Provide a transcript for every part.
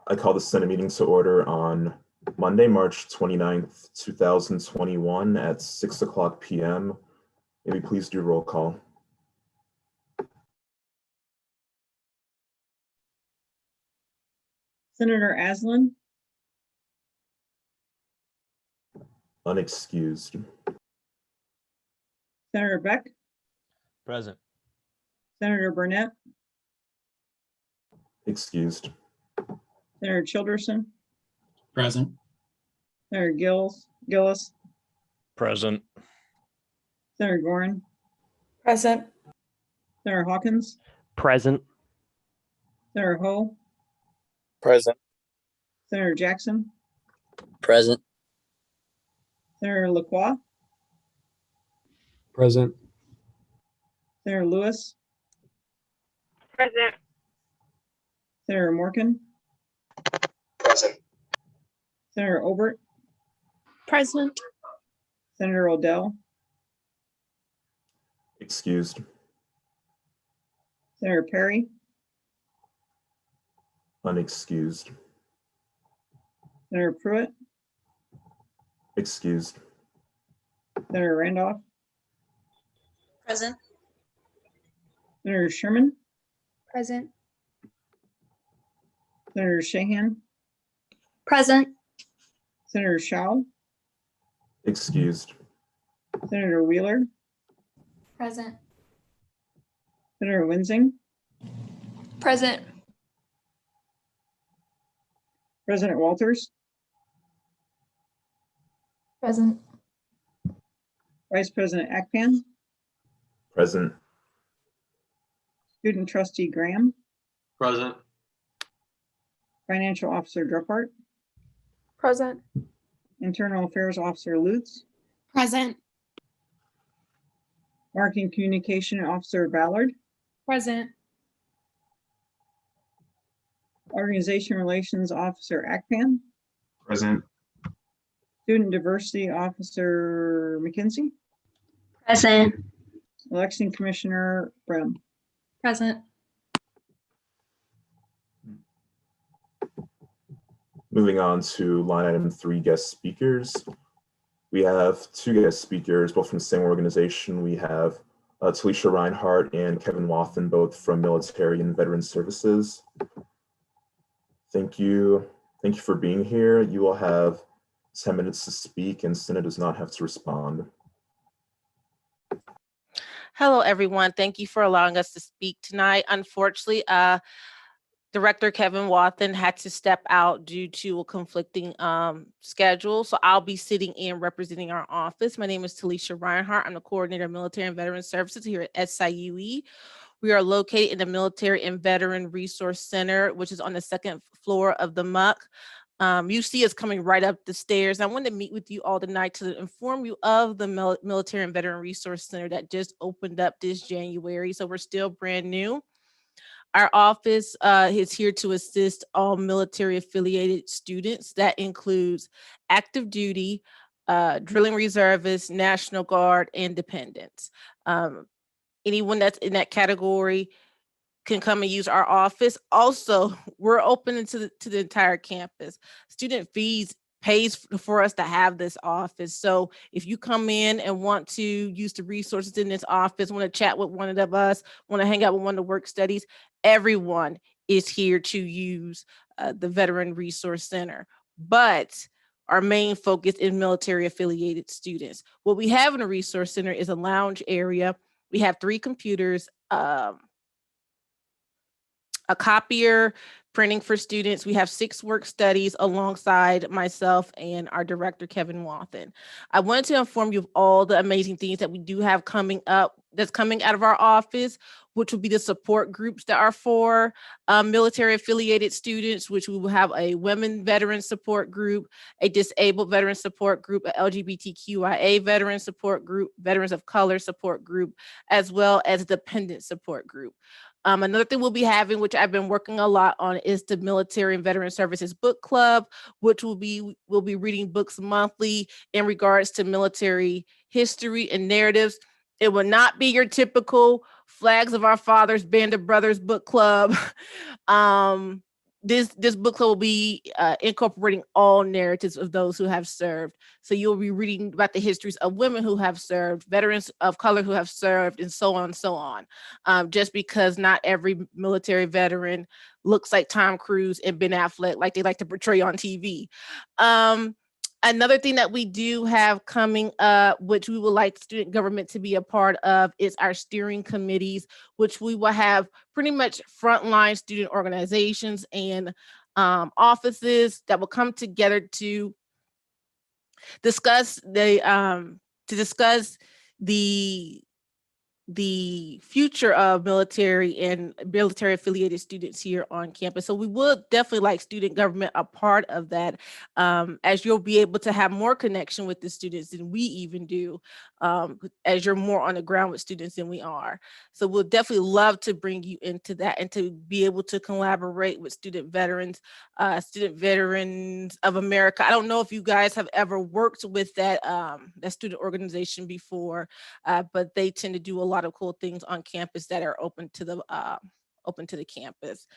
I call the Senate meeting to order on Monday, March 29th, 2021 at 6:00 p.m. Maybe please do roll call. Senator Aslan. Unexcused. Senator Beck. Present. Senator Burnett. Excused. Senator Childerson. Present. Senator Gillis. Present. Senator Gorin. Present. Senator Hawkins. Present. Senator Ho. Present. Senator Jackson. Present. Senator Lacroix. Present. Senator Lewis. Present. Senator Morgan. Present. Senator Obert. Present. Senator Odell. Excused. Senator Perry. Unexcused. Senator Pruitt. Excused. Senator Randolph. Present. Senator Sherman. Present. Senator Shahan. Present. Senator Shaw. Excused. Senator Wheeler. Present. Senator Winsing. Present. President Walters. Present. Vice President Akpan. Present. Student Trustee Graham. Present. Financial Officer Druppart. Present. Internal Affairs Officer Lutz. Present. Marketing Communication Officer Ballard. Present. Organization Relations Officer Akpan. Present. Student Diversity Officer McKenzie. Present. Election Commissioner Brem. Present. Moving on to line item 3, guest speakers. We have 2 guest speakers, both from the same organization. We have Talisha Reinhardt and Kevin Wathen, both from Military and Veteran Services. Thank you. Thank you for being here. You will have 10 minutes to speak, and Senate does not have to respond. Hello, everyone. Thank you for allowing us to speak tonight. Unfortunately, Director Kevin Wathen had to step out due to a conflicting schedule. So I'll be sitting in representing our office. My name is Talisha Reinhardt. I'm the coordinator of Military and Veteran Services here at SIUE. We are located in the Military and Veteran Resource Center, which is on the 2nd floor of the MUC. You see us coming right up the stairs. I wanted to meet with you all tonight to inform you of the Military and Veteran Resource Center that just opened up this January. So we're still brand new. Our office is here to assist all military affiliated students. That includes active duty, drilling reservists, National Guard, and dependents. Anyone that's in that category can come and use our office. Also, we're open to the entire campus. Student fees pays for us to have this office. So if you come in and want to use the resources in this office, want to chat with one of us, want to hang out with one of the work studies, everyone is here to use the Veteran Resource Center. But our main focus is military affiliated students. What we have in the Resource Center is a lounge area. We have 3 computers, a copier, printing for students. We have 6 work studies alongside myself and our director, Kevin Wathen. I wanted to inform you of all the amazing things that we do have coming up, that's coming out of our office, which will be the support groups that are for military affiliated students, which we will have a women veteran support group, a disabled veteran support group, a LGBTQIA veteran support group, veterans of color support group, as well as a dependent support group. Another thing we'll be having, which I've been working a lot on, is the Military and Veteran Services Book Club, which we'll be reading books monthly in regards to military history and narratives. It will not be your typical Flags of Our Fathers, Band of Brothers book club. this book club will be incorporating all narratives of those who have served. So you'll be reading about the histories of women who have served, veterans of color who have served, and so on and so on. Just because not every military veteran looks like Tom Cruise and Ben Affleck like they like to portray on TV. Another thing that we do have coming up, which we would like student government to be a part of, is our steering committees, which we will have pretty much frontline student organizations and offices that will come together to discuss the future of military and military affiliated students here on campus. So we would definitely like student government a part of that, as you'll be able to have more connection with the students than we even do, as you're more on the ground with students than we are. So we'll definitely love to bring you into that and to be able to collaborate with Student Veterans of America. I don't know if you guys have ever worked with that student organization before, but they tend to do a lot of cool things on campus that are open to the campus.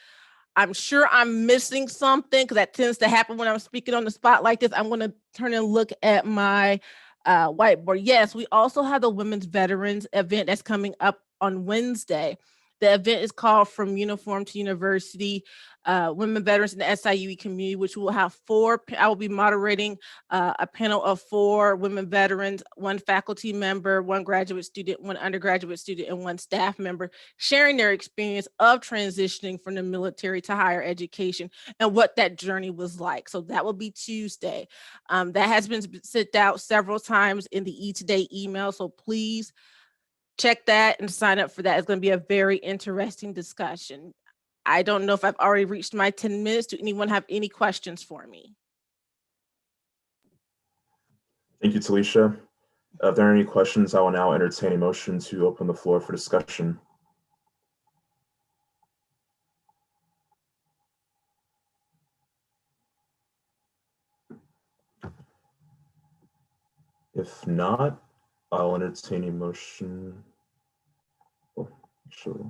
I'm sure I'm missing something because that tends to happen when I'm speaking on the spot like this. I'm going to turn and look at my whiteboard. Yes, we also have the Women's Veterans event that's coming up on Wednesday. The event is called From Uniform to University, Women Veterans in the SIUE Community, which will have I will be moderating a panel of 4 women veterans, 1 faculty member, 1 graduate student, 1 undergraduate student, and 1 staff member, sharing their experience of transitioning from the military to higher education and what that journey was like. So that will be Tuesday. That has been sent out several times in the E-Today email, so please check that and sign up for that. It's going to be a very interesting discussion. I don't know if I've already reached my 10 minutes. Do anyone have any questions for me? Thank you, Talisha. If there are any questions, I will now entertain a motion to open the floor for discussion. If not, I'll entertain a motion. Oh, actually.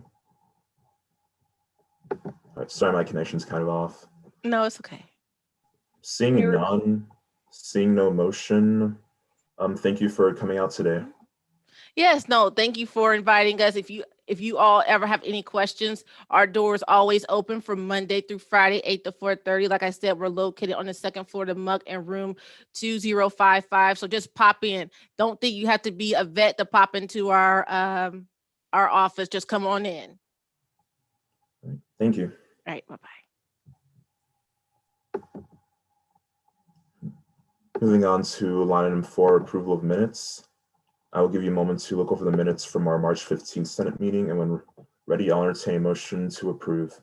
All right, sorry, my connection's kind of off. No, it's okay. Seeing no motion, thank you for coming out today. Yes, no, thank you for inviting us. If you all ever have any questions, our door is always open from Monday through Friday, 8 to 4:30. Like I said, we're located on the 2nd floor of the MUC in room 2055. So just pop in. Don't think you have to be a vet to pop into our office. Just come on in. Thank you. All right, bye-bye. Moving on to line item 4, approval of minutes. I will give you a moment to look over the minutes from our March 15th Senate meeting, and when ready, I'll entertain a motion to approve.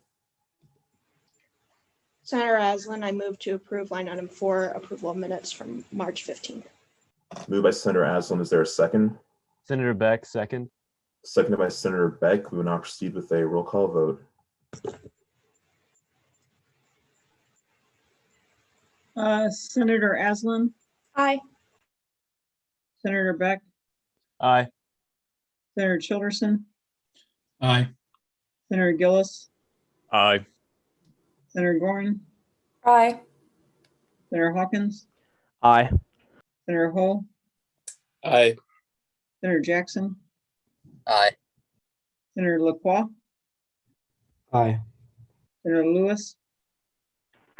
Senator Aslan, I move to approve line item 4, approval of minutes from March 15th. Moved by Senator Aslan. Is there a second? Senator Beck, second. Seconded by Senator Beck. We will now proceed with a roll call vote. Senator Aslan, Aye. Senator Beck, Aye. Senator Childerson, Aye. Senator Gillis, Aye. Senator Goring, Aye. Senator Hawkins, Aye. Senator Ho, Aye. Senator Jackson, Aye. Senator Lacroix, Aye. Senator Lewis,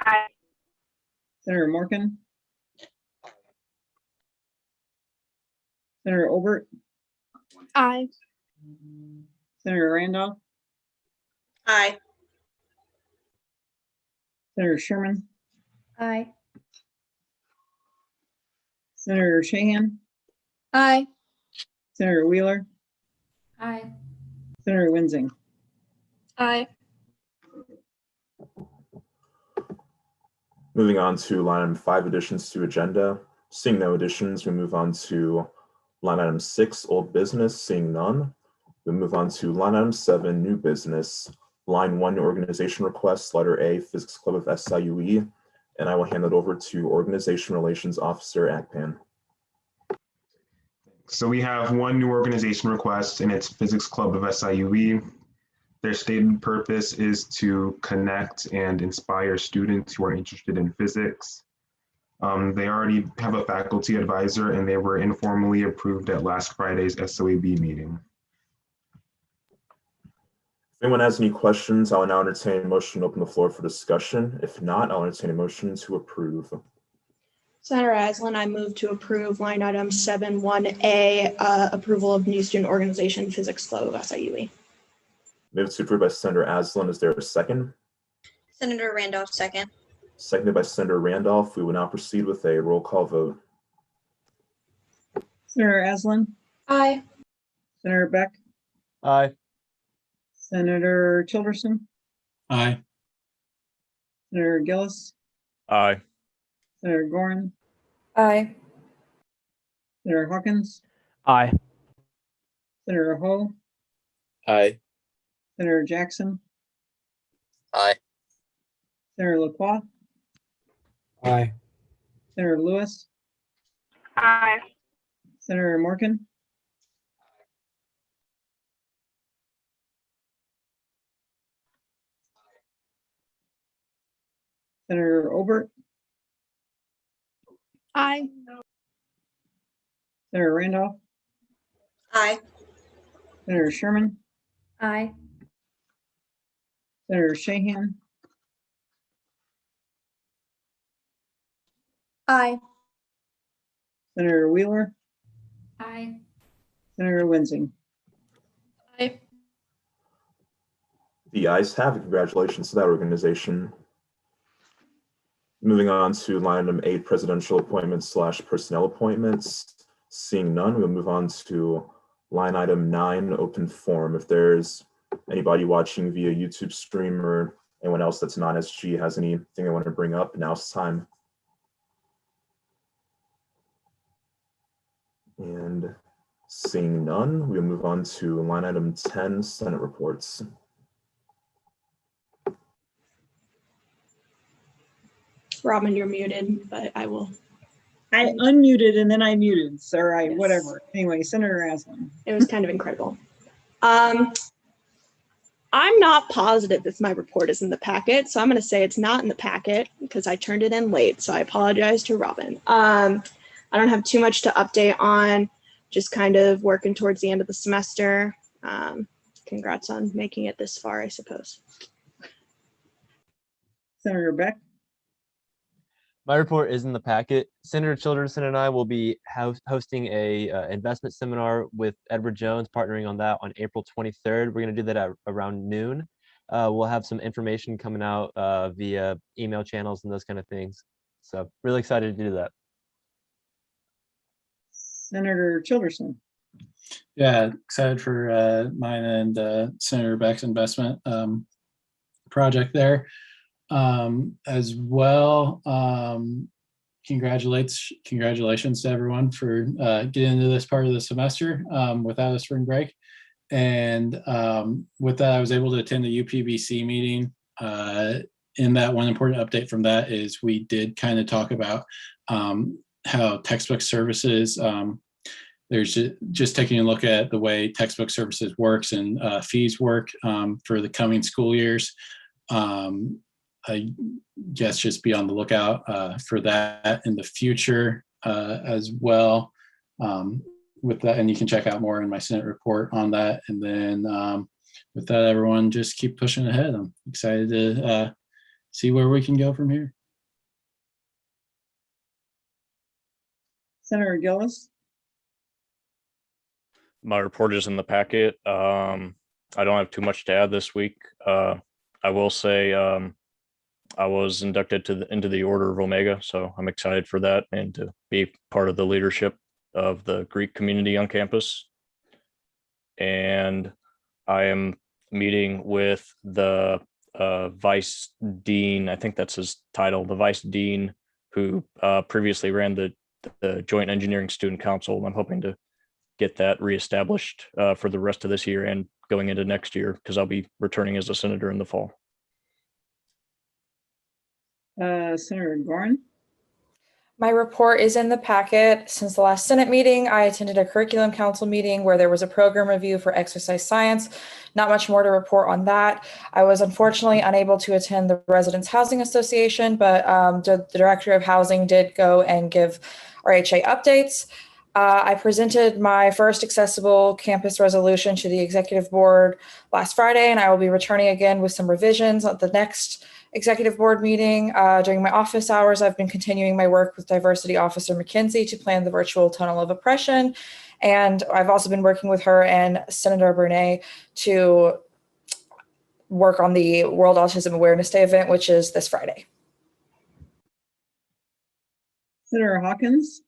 Aye. Senator Morgan, Senator Obert, Aye. Senator Randolph, Aye. Senator Sherman, Aye. Senator Shahan, Aye. Senator Wheeler, Aye. Senator Winsing. Aye. Moving on to line item 5, additions to agenda. Seeing no additions, we move on to line item 6, old business. Seeing none, we move on to line item 7, new business. Line 1, organization requests, letter A, Physics Club of SIUE. And I will hand it over to Organization Relations Officer Akpan. So we have one new organization request, and it's Physics Club of SIUE. Their stated purpose is to connect and inspire students who are interested in physics. They already have a faculty advisor and they were informally approved at last Friday's SOAB meeting. If anyone has any questions, I'll now entertain a motion to open the floor for discussion. If not, I'll entertain a motion to approve. Senator Aslan, I move to approve line item 7.1A, approval of new student organization Physics Club of SIUE. Moved to approve by Senator Aslan. Is there a second? Senator Randolph, second. Seconded by Senator Randolph. We will now proceed with a roll call vote. Senator Aslan, Aye. Senator Beck, Aye. Senator Childerson, Aye. Senator Gillis, Aye. Senator Gorin, Aye. Senator Hawkins, Aye. Senator Ho, Aye. Senator Jackson, Aye. Senator Lacroix, Aye. Senator Lewis, Aye. Senator Morgan, Senator Obert, Aye. Senator Randolph, Aye. Senator Sherman, Aye. Senator Shahan, Aye. Senator Wheeler, Aye. Senator Winsing. Aye. The ayes have it. Congratulations to that organization. Moving on to line item 8, presidential appointments / personnel appointments. Seeing none, we'll move on to line item 9, open forum. If there's anybody watching via YouTube stream or anyone else that's not SG has anything they want to bring up, now's the time. And seeing none, we'll move on to line item 10, Senate reports. Robin, you're muted, but I will. I unmuted and then I muted, so Yes. whatever. Anyway, Senator Aslan. It was kind of incredible. I'm not positive if my report is in the packet, so I'm going to say it's not in the packet because I turned it in late. So I apologize to Robin. I don't have too much to update on, just kind of working towards the end of the semester. Congrats on making it this far, I suppose. Senator Beck, My report is in the packet. Senator Childerson and I will be hosting a investment seminar with Edward Jones, partnering on that on April 23rd. We're going to do that at around noon. We'll have some information coming out via email channels and those kind of things. So really excited to do that. Senator Childerson, Yeah, excited for mine and Senator Beck's investment project there. As well, congratulations to everyone for getting into this part of the semester without a spring break. And with that, I was able to attend the UPBC meeting. In that, one important update from that is we did kind of talk about how textbook services, there's just taking a look at the way textbook services works and fees work for the coming school years. I guess just be on the lookout for that in the future as well. With that, and you can check out more in my Senate report on that. And then with that, everyone just keep pushing ahead. I'm excited to see where we can go from here. Senator Gillis, My report is in the packet. I don't have too much to add this week. I will say I was inducted into the Order of Omega, so I'm excited for that and to be part of the leadership of the Greek community on campus. And I am meeting with the Vice Dean, I think that's his title, the Vice Dean who previously ran the Joint Engineering Student Council. I'm hoping to get that reestablished for the rest of this year and going into next year, because I'll be returning as a senator in the fall. Senator Gorin, My report is in the packet. Since the last Senate meeting, I attended a curriculum council meeting where there was a program review for exercise science. Not much more to report on that. I was unfortunately unable to attend the Residents Housing Association, but the Director of Housing did go and give RHA updates. I presented my first accessible campus resolution to the executive board last Friday, and I will be returning again with some revisions at the next executive board meeting. During my office hours, I've been continuing my work with Diversity Officer McKenzie to plan the virtual tunnel of oppression. And I've also been working with her and Senator Bernay to work on the World Autism Awareness Day event, which is this Friday. Senator Hawkins?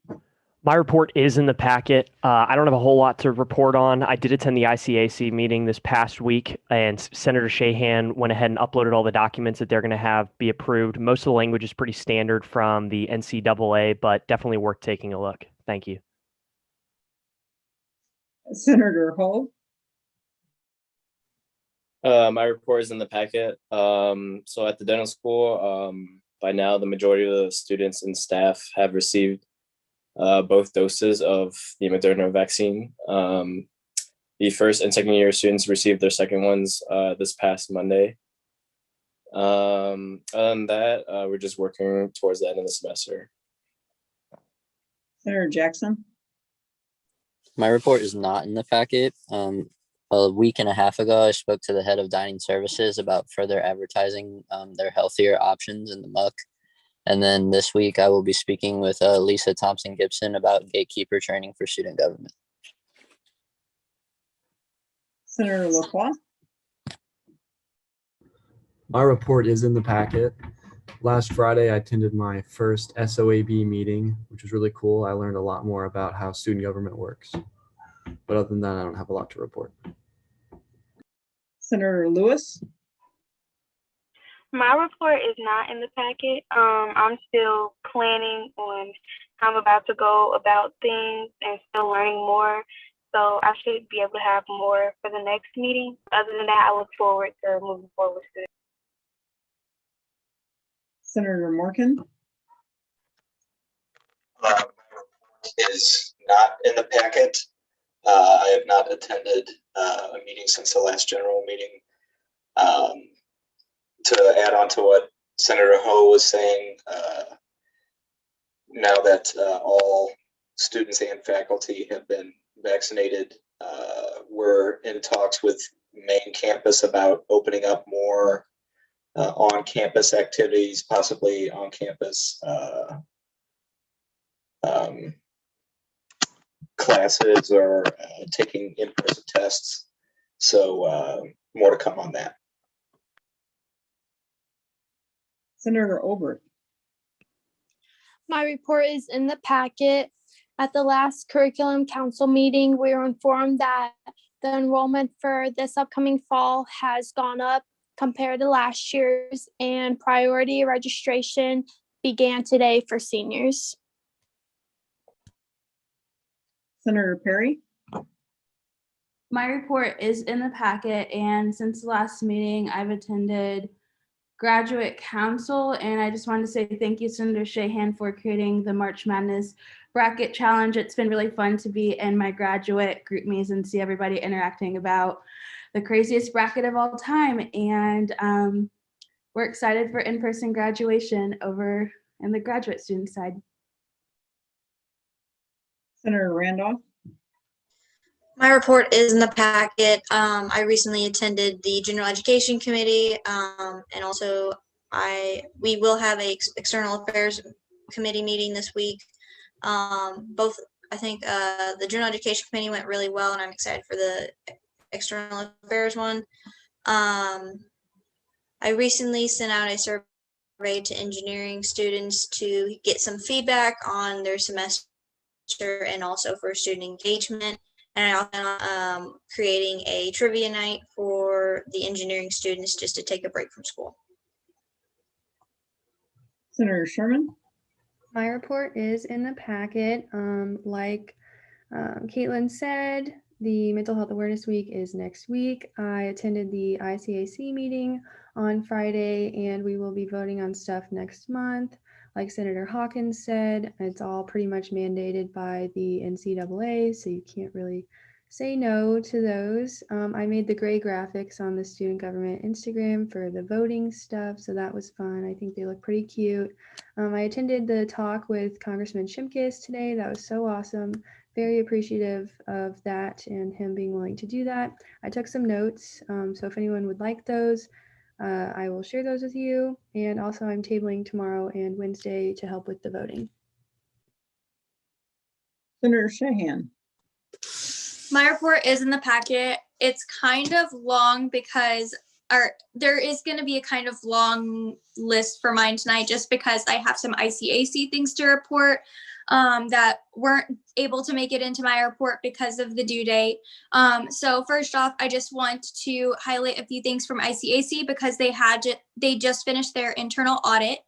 My report is in the packet. I don't have a whole lot to report on. I did attend the ICAC meeting this past week, and Senator Shahan went ahead and uploaded all the documents that they're going to have be approved. Most of the language is pretty standard from the NCAA, but definitely worth taking a look. Thank you. Senator Hull? My report is in the packet. So at the dental school, by now, the majority of the students and staff have received both doses of the Moderna vaccine. The first and second year students received their second ones this past Monday. Other than that, we're just working towards the end of the semester. Senator Jackson? My report is not in the packet. A week and a half ago, I spoke to the head of dining services about further advertising their healthier options in the MUC. And then this week, I will be speaking with Lisa Thompson-Gibson about gatekeeper training for student government. Senator Lacroix? My report is in the packet. Last Friday, I attended my first SOAB meeting, which was really cool. I learned a lot more about how student government works. But other than that, I don't have a lot to report. Senator Lewis? My report is not in the packet. I'm still planning on how I'm about to go about things and still learning more. So I should be able to have more for the next meeting. Other than that, I look forward to moving forward with it. Senator Morgan? My report is not in the packet. I have not attended a meeting since the last general meeting. To add on to what Senator Ho was saying, now that all students and faculty have been vaccinated, we're in talks with main campus about opening up more on-campus activities, possibly on-campus classes or taking in-person tests. So more to come on that. Senator Obert? My report is in the packet. At the last curriculum council meeting, we were informed that the enrollment for this upcoming fall has gone up compared to last year's, and priority registration began today for seniors. Senator Perry? My report is in the packet, and since the last meeting, I've attended graduate council, and I just wanted to say thank you, Senator Shahan, for creating the March Madness bracket challenge. It's been really fun to be in my graduate group meetings and see everybody interacting about the craziest bracket of all time. And we're excited for in-person graduation over in the graduate student side. Senator Randolph? My report is in the packet. I recently attended the General Education Committee, and also we will have a External Affairs Committee meeting this week. Both, I think the General Education Committee went really well, and I'm excited for the External Affairs one. I recently sent out a survey to engineering students to get some feedback on their semester and also for student engagement. And I also creating a trivia night for the engineering students just to take a break from school. Senator Sherman? My report is in the packet. Like Caitlin said, the Mental Health Awareness Week is next week. I attended the ICAC meeting on Friday, and we will be voting on stuff next month. like Senator Hawkins said, it's all pretty much mandated by the NCAA, so you can't really say no to those. I made the gray graphics on the student government Instagram for the voting stuff, so that was fun. I think they look pretty cute. I attended the talk with Congressman Shimkus today. That was so awesome. Very appreciative of that and him being willing to do that. I took some notes, so if anyone would like those, I will share those with you. And also I'm tabling tomorrow and Wednesday to help with the voting. Senator Shahan. My report is in the packet. It's kind of long because there is going to be a kind of long list for mine tonight just because I have some ICAC things to report that weren't able to make it into my report because of the due date. So first off, I just want to highlight a few things from ICAC because they just finished their internal audit.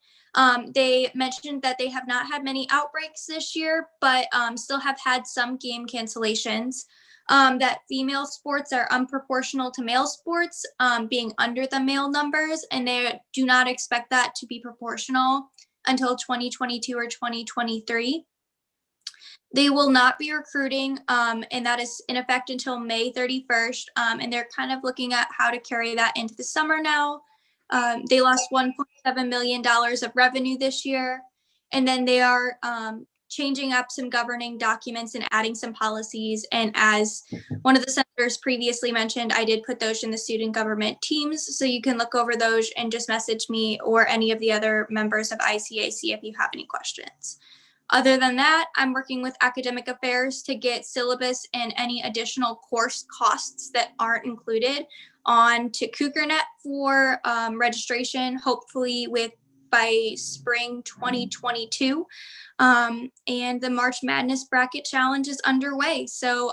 They mentioned that they have not had many outbreaks this year, but still have had some game cancellations. That female sports are unproportional to male sports, being under the male numbers, and they do not expect that to be proportional until 2022 or 2023. They will not be recruiting, and that is in effect until May 31st, and they're kind of looking at how to carry that into the summer now. They lost $1.7 million of revenue this year, and then they are changing up some governing documents and adding some policies. And as one of the senators previously mentioned, I did put those in the student government teams, so you can look over those and just message me or any of the other members of ICAC if you have any questions. Other than that, I'm working with academic affairs to get syllabus and any additional course costs that aren't included on to CougarNet for registration, hopefully by spring 2022. And the March Madness Bracket Challenge is underway. So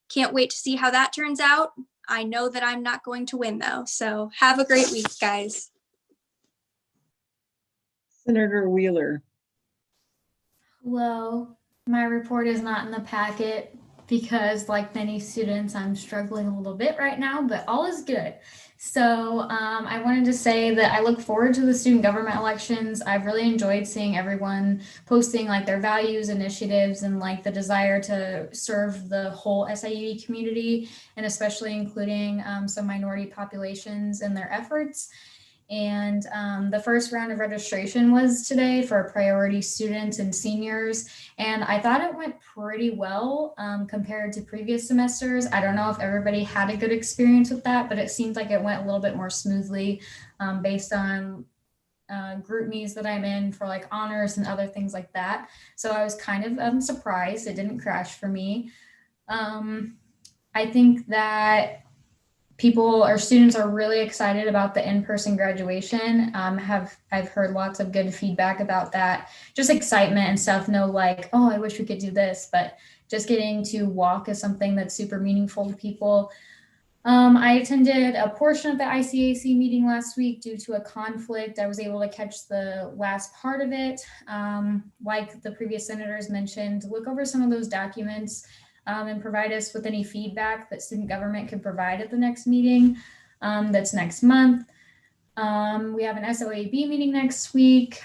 can't wait to see how that turns out. I know that I'm not going to win though. So have a great week, guys. Senator Wheeler. Hello, my report is not in the packet because like many students, I'm struggling a little bit right now, but all is good. So I wanted to say that I look forward to the student government elections. I've really enjoyed seeing everyone posting like their values, initiatives, and like the desire to serve the whole SIUE community, and especially including some minority populations in their efforts. And the first round of registration was today for priority students and seniors. And I thought it went pretty well compared to previous semesters. I don't know if everybody had a good experience with that, but it seems like it went a little bit more smoothly based on group meets that I'm in for like honors and other things like that. So I was kind of surprised it didn't crash for me. I think that students are really excited about the in-person graduation. I've heard lots of good feedback about that, just excitement and stuff. No, like, oh, I wish we could do this, but just getting to walk is something that's super meaningful to people. I attended a portion of the ICAC meeting last week due to a conflict. I was able to catch the last part of it. Like the previous senators mentioned, look over some of those documents and provide us with any feedback that student government could provide at the next meeting that's next month. We have an SOAB meeting next week.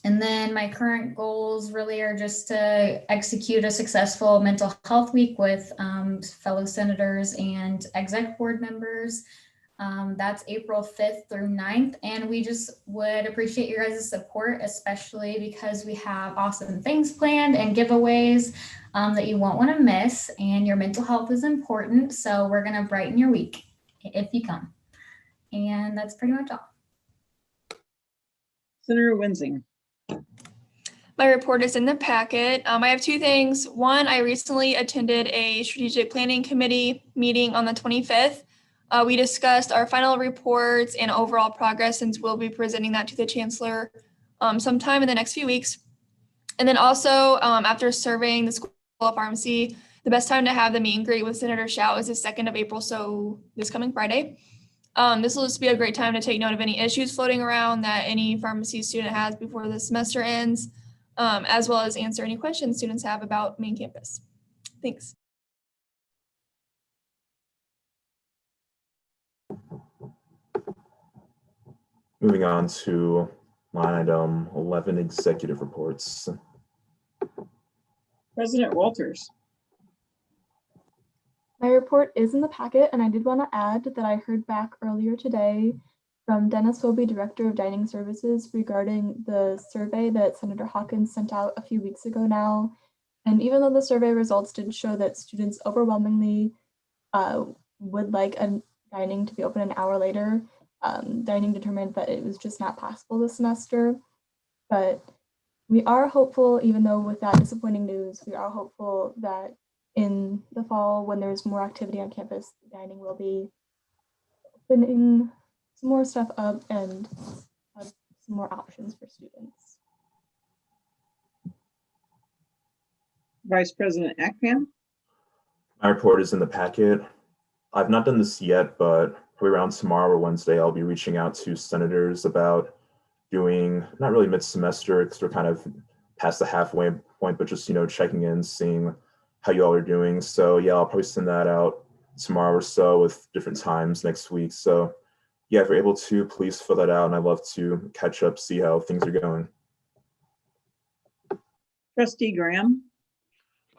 And then my current goals really are just to execute a successful mental health week with fellow senators and exec board members. That's April 5th through 9th. And we just would appreciate your guys' support, especially because we have awesome things planned and giveaways that you won't want to miss. And your mental health is important. So we're going to brighten your week if you come. And that's pretty much all. Senator Winsing. My report is in the packet. I have two things. One, I recently attended a strategic planning committee meeting on the 25th. We discussed our final reports and overall progress, and we'll be presenting that to the chancellor sometime in the next few weeks. And then also, after serving the School of Pharmacy, the best time to have the meet and greet with Senator Shao is the 2nd of April, so this coming Friday. This will just be a great time to take note of any issues floating around that any pharmacy student has before the semester ends, as well as answer any questions students have about main campus. Thanks. Moving on to Line item 11, executive reports. President Walters. My report is in the packet, and I did want to add that I heard back earlier today from Dennis Philby, Director of Dining Services, regarding the survey that Senator Hawkins sent out a few weeks ago now. And even though the survey results did show that students overwhelmingly would like dining to be open an hour later, dining determined that it was just not possible this semester. But we are hopeful, even though with that disappointing news, we are hopeful that in the fall, when there's more activity on campus, dining will be opening some more stuff up and have some more options for students. Vice President Akpan. My report is in the packet. I've not done this yet, but probably around tomorrow or Wednesday, I'll be reaching out to senators about doing, not really mid-semester, because we're kind of past the halfway point, but just, checking in, seeing how you all are doing. So yeah, I'll probably send that out tomorrow or so with different times next week. So yeah, if you're able to, please fill that out, and I'd love to catch up, see how things are going. Trustee Graham.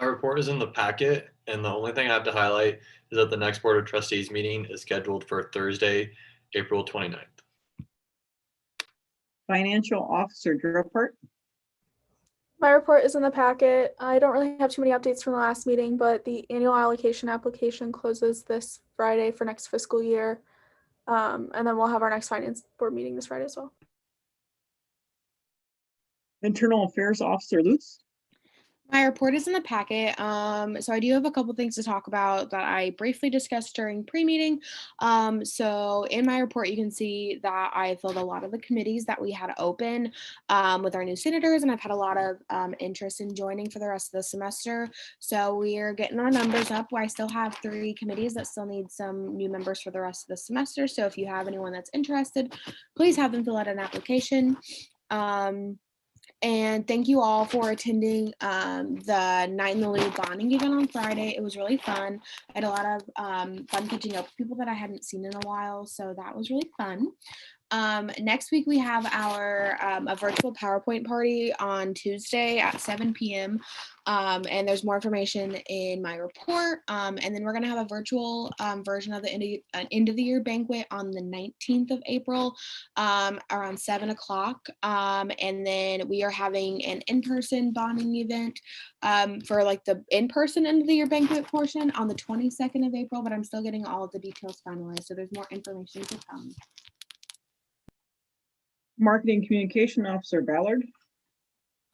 My report is in the packet, and the only thing I have to highlight is that the next Board of Trustees meeting is scheduled for Thursday, April 29th. Financial Officer Drillpart. My report is in the packet. I don't really have too many updates from the last meeting, but the annual allocation application closes this Friday for next fiscal year. And then we'll have our next finance board meeting this Friday as well. Internal Affairs Officer Luce. My report is in the packet. So I do have a couple things to talk about that I briefly discussed during pre-meeting. So in my report, you can see that I filled a lot of the committees that we had open with our new senators, and I've had a lot of interest in joining for the rest of the semester. So we're getting our numbers up. I still have 3 committees that still need some new members for the rest of the semester. So if you have anyone that's interested, please have them fill out an application. And thank you all for attending the Night in the Loop bonding event on Friday. It was really fun. I had a lot of fun catching up with people that I hadn't seen in a while, so that was really fun. Next week we have our a virtual PowerPoint party on Tuesday at 7 p.m. And there's more information in my report. And then we're going to have a virtual version of the end of the year banquet on the 19th of April around 7 o'clock. And then we are having an in-person bonding event for like the in-person end of the year banquet portion on the 22nd of April, but I'm still getting all of the details finalized. So there's more information to come. Marketing Communication Officer Ballard.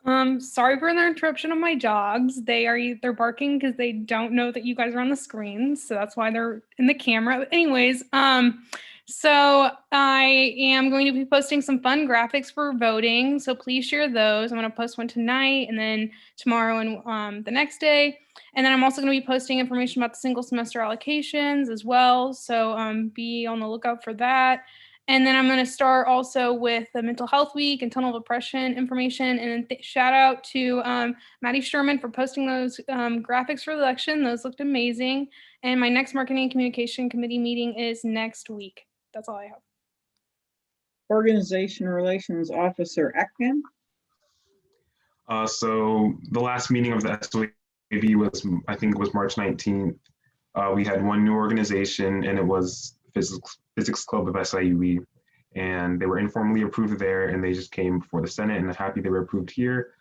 Sorry for the interruption of my dogs. They're barking because they don't know that you guys are on the screen, so that's why they're in the camera. But anyways, so I am going to be posting some fun graphics for voting, so please share those. I'm going to post one tonight and then tomorrow and the next day. And then I'm also going to be posting information about the single semester allocations as well, so be on the lookout for that. And then I'm going to start also with the Mental Health Week and Tunnel Depression information. And shout out to Maddie Sherman for posting those graphics for the election. Those looked amazing. And my next Marketing and Communication Committee meeting is next week. That's all I have. Organization Relations Officer Ekman. So the last meeting of the SOAB was, I think it was March 19th. We had one new organization, and it was Physics Club of SIUE, and they were informally approved there, and they just came before the Senate, and I'm happy they were approved here.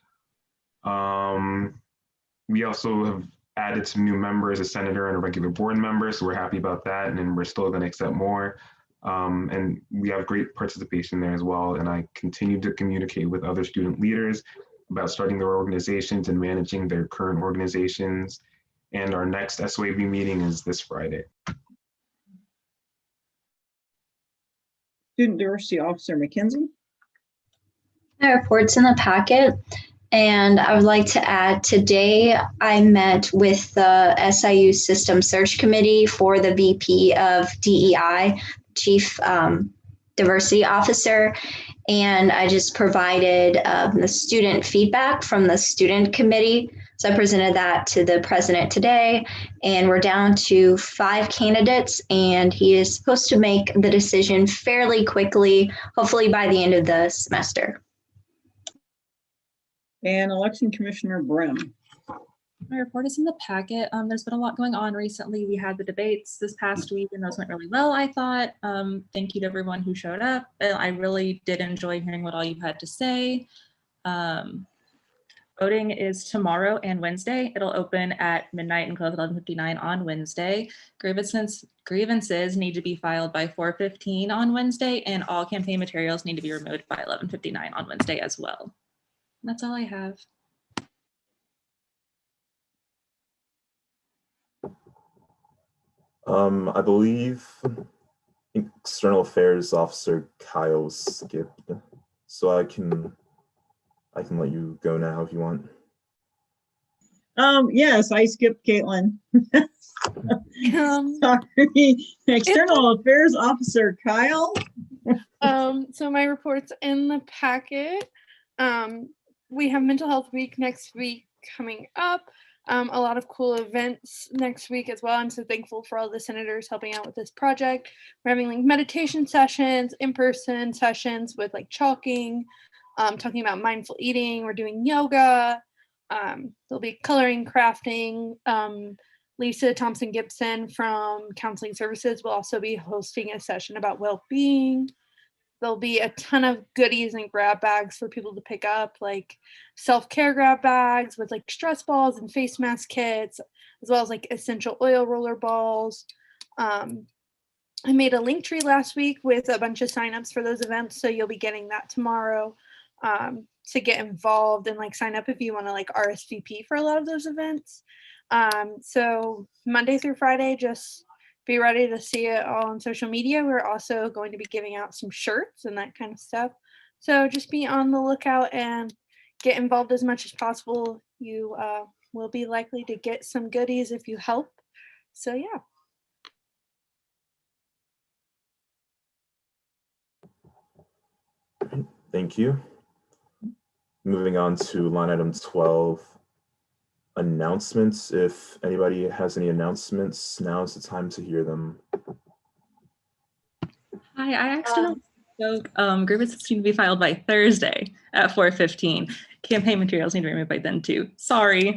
We also have added some new members, a senator and a regular board member, so we're happy about that, and then we're still going to accept more. And we have great participation there as well, and I continue to communicate with other student leaders about starting their organizations and managing their current organizations. And our next SOAB meeting is this Friday. Student Diversity Officer McKenzie. My report's in the packet, and I would like to add today I met with the SIU System Search Committee for the VP of DEI, Chief Diversity Officer, and I just provided the student feedback from the student committee. So I presented that to the president today, and we're down to 5 candidates, and he is supposed to make the decision fairly quickly, hopefully by the end of the semester. And Election Commissioner Brim. My report is in the packet. There's been a lot going on recently. We had the debates this past week and those went really well, I thought. Thank you to everyone who showed up. I really did enjoy hearing what all you had to say. Voting is tomorrow and Wednesday. It'll open at midnight and close at 11:59 on Wednesday. Grievances need to be filed by 4:15 on Wednesday, and all campaign materials need to be removed by 11:59 on Wednesday as well. And that's all I have. I believe External Affairs Officer Kyle skipped, so I can let you go now if you want. Yes, I skipped Caitlin. Sorry. External Affairs Officer Kyle. So my report's in the packet. We have Mental Health Week next week coming up. A lot of cool events next week as well. I'm so thankful for all the senators helping out with this project. We're having like meditation sessions, in-person sessions with like chalking, talking about mindful eating. We're doing yoga. There'll be coloring, crafting. Lisa Thompson Gibson from Counseling Services will also be hosting a session about well-being. There'll be a ton of goodies and grab bags for people to pick up, like self-care grab bags with like stress balls and face mask kits, as well as like essential oil roller balls. I made a link tree last week with a bunch of signups for those events, so you'll be getting that tomorrow to get involved and like sign up if you want to like RSVP for a lot of those events. So Monday through Friday, just be ready to see it all on social media. We're also going to be giving out some shirts and that kind of stuff. So just be on the lookout and get involved as much as possible. You will be likely to get some goodies if you help. So yeah. Thank you. Moving on to line item 12, announcements. If anybody has any announcements, now is the time to hear them. Hi, I accidentally spoke. Grievances need to be filed by Thursday at 4:15. Campaign materials need to be removed by then too. Sorry.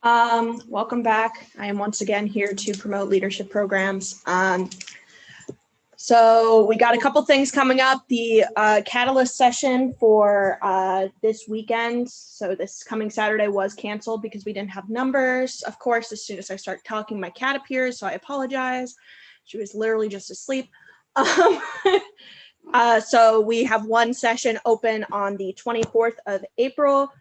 Welcome back. I am once again here to promote leadership programs. So we got a couple things coming up. The Catalyst session for this weekend, so this coming Saturday, was canceled because we didn't have numbers. Of course, as soon as I start talking, my cat appears, so I apologize. She was literally just asleep. So we have one session open on the 24th of April.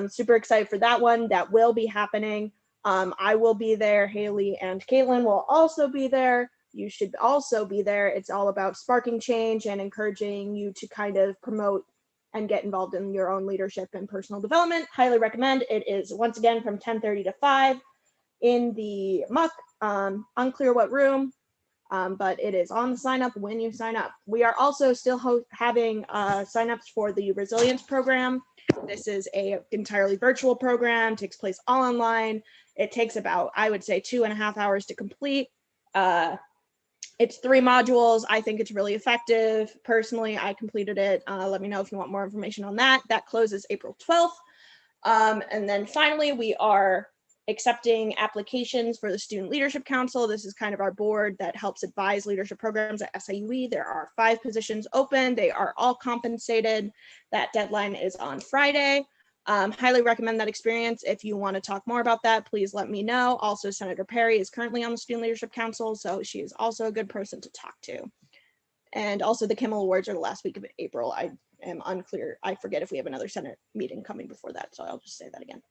Super excited for that one. That will be happening. I will be there. Haley and Caitlin will also be there. You should also be there. It's all about sparking change and encouraging you to kind of promote and get involved in your own leadership and personal development. Highly recommend. It is once again from 10:30 to 5 in the muck. Unclear what room, but it is on the sign up when you sign up. We are also still having signups for the resilience program. This is a entirely virtual program, takes place all online. It takes about, I would say, 2.5 hours to complete. It's 3 modules. I think it's really effective. Personally, I completed it. Let me know if you want more information on that. That closes April 12th. And then finally, we are accepting applications for the Student Leadership Council. This is kind of our board that helps advise leadership programs at SIUE. There are 5 positions open. They are all compensated. That deadline is on Friday. Highly recommend that experience. If you want to talk more about that, please let me know. Also, Senator Perry is currently on the Student Leadership Council, so she is also a good person to talk to. And also the Kimmel Awards are the last week of April. I am unclear. I forget if we have another Senate meeting coming before that, so I'll just say that again.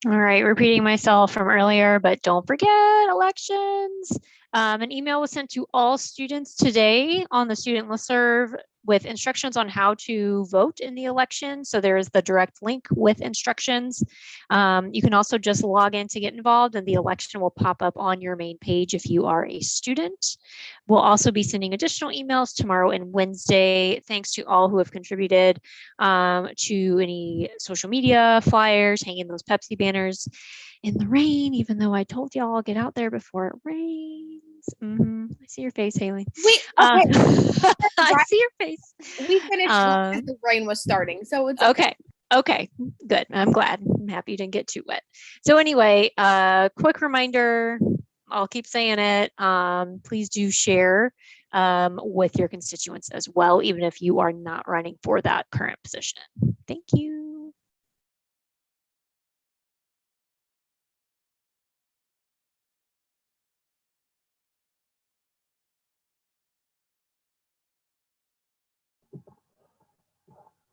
All right, repeating myself from earlier, but don't forget elections. An email was sent to all students today on the student listserv with instructions on how to vote in the election. So there is the direct link with instructions. You can also just log in to get involved, and the election will pop up on your main page if you are a student. We'll also be sending additional emails tomorrow and Wednesday. Thanks to all who have contributed to any social media flyers, hanging those Pepsi banners in the rain, even though I told y'all get out there before it rains. I see your face, Haley. Wait, Uh, okay. I see your face. We finished as the rain was starting, so it's Okay. Okay, good. I'm glad. I'm happy you didn't get too wet. So anyway, quick reminder, I'll keep saying it. Please do share with your constituents as well, even if you are not running for that current position. Thank you.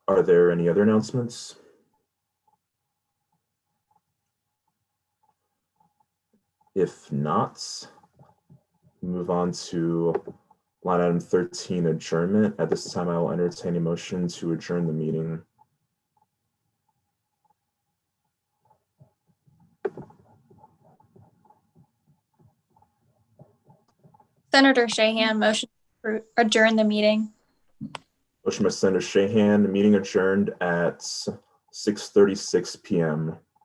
Are there any other announcements? If not, move on to line item 13, adjournment. At this time, I will entertain a motion to adjourn the meeting. Senator Shahan, motion to adjourn the meeting. Motion by Senator Shahan, the meeting adjourned at 6:36 p.m.